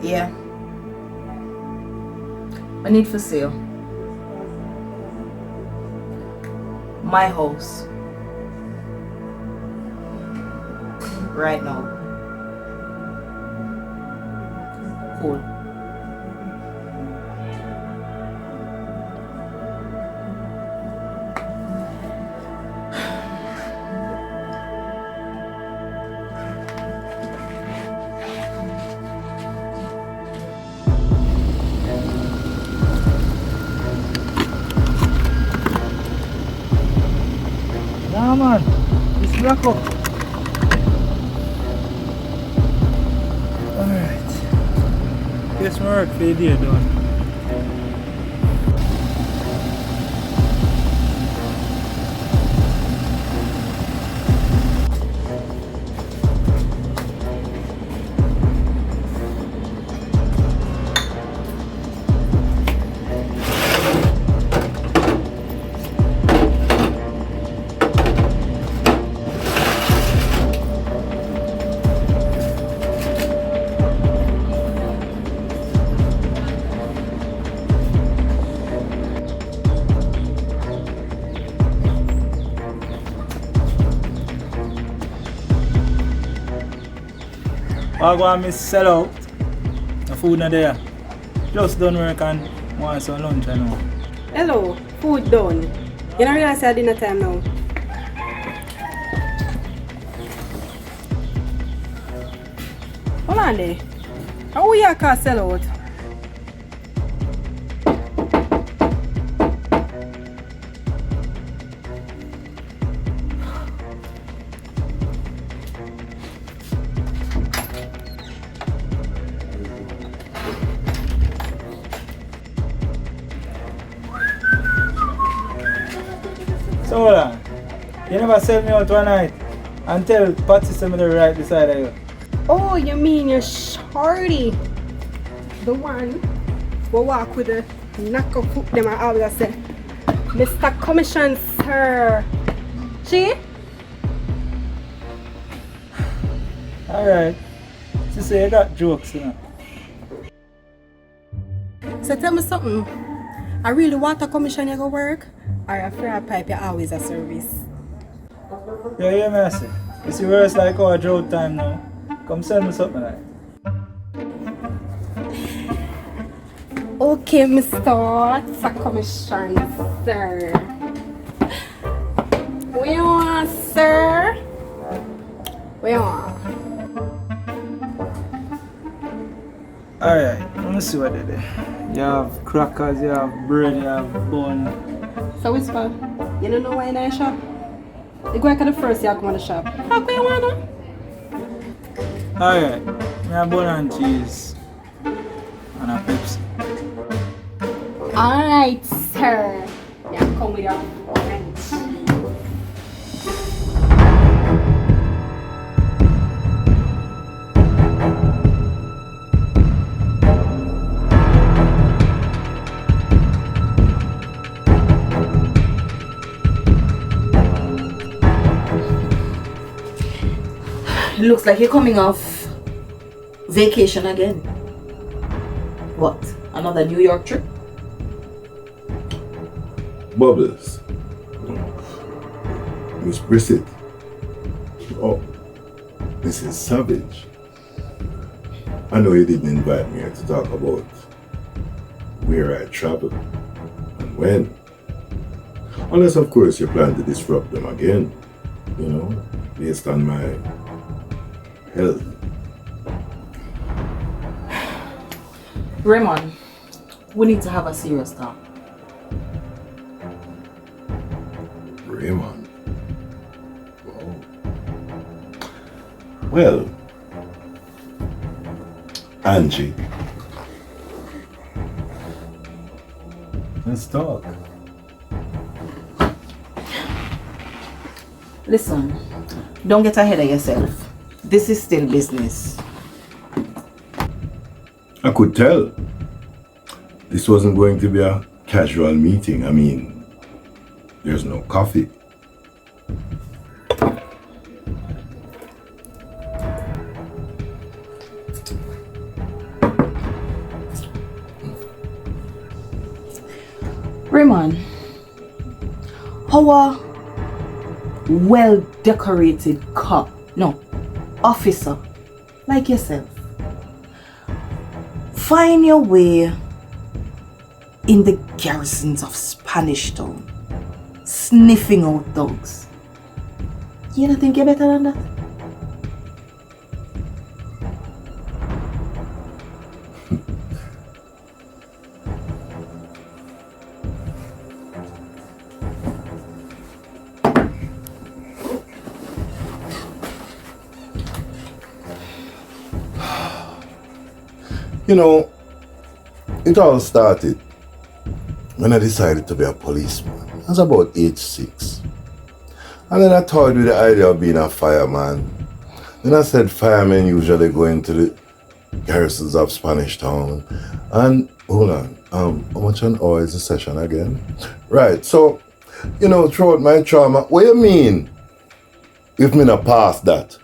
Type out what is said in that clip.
Yeah. I need for sale. My house. Right now. Cool. Nah man, it's black up. Alright. Guess my work for the day done. I go and miss sell out. The food not there. Just done work and want some lunch I know. Hello, food done. You don't realize it's dinner time now. Hold on there. How will you can sell out? So hold on. You never sell me out one night and tell Patsy somebody right beside of you. Oh, you mean your shorty? The one who walk with the knock up foot them and always say, Mr. Commission, sir. She? Alright. She say you got jokes, you know. So tell me something. I really want a commission you go work? Or a fair pipe you always a service? Yeah, yeah, me I say. You see where it's like our drought time now. Come send me something like. Okay, Mr. It's a commission, sir. What you want, sir? What you want? Alright, let me see what they do. You have crackers, you have bread, you have bun. So it's fun. You don't know why in that shop? You go back at the first you come to the shop. How can you want to? Alright, me have bun and cheese. And a Pepsi. Alright, sir. Yeah, come with your French. Looks like you're coming off vacation again. What? Another New York trip? Bubbles. Miss Brissett. Oh, this is savage. I know you didn't invite me here to talk about where I travel and when. Unless, of course, you plan to disrupt them again, you know, based on my health. Raymond, we need to have a serious talk. Raymond. Wow. Well, Angie. Let's talk. Listen, don't get ahead of yourself. This is still business. I could tell. This wasn't going to be a casual meeting. I mean, there's no coffee. man. Our well-decorated cop, no, officer, like yourself, find your way in the garrisons of Spanish Town, sniffing out dogs. You don't think you're better than that? You know, it all started when I decided to be a policeman. I was about age 6. And then I toyed with the idea of being a fireman. Then I said firemen usually go into the garrisons of Spanish Town. And hold on, how much an hour is the session again? Right, so, you know, throughout my trauma, what you mean if me not pass that?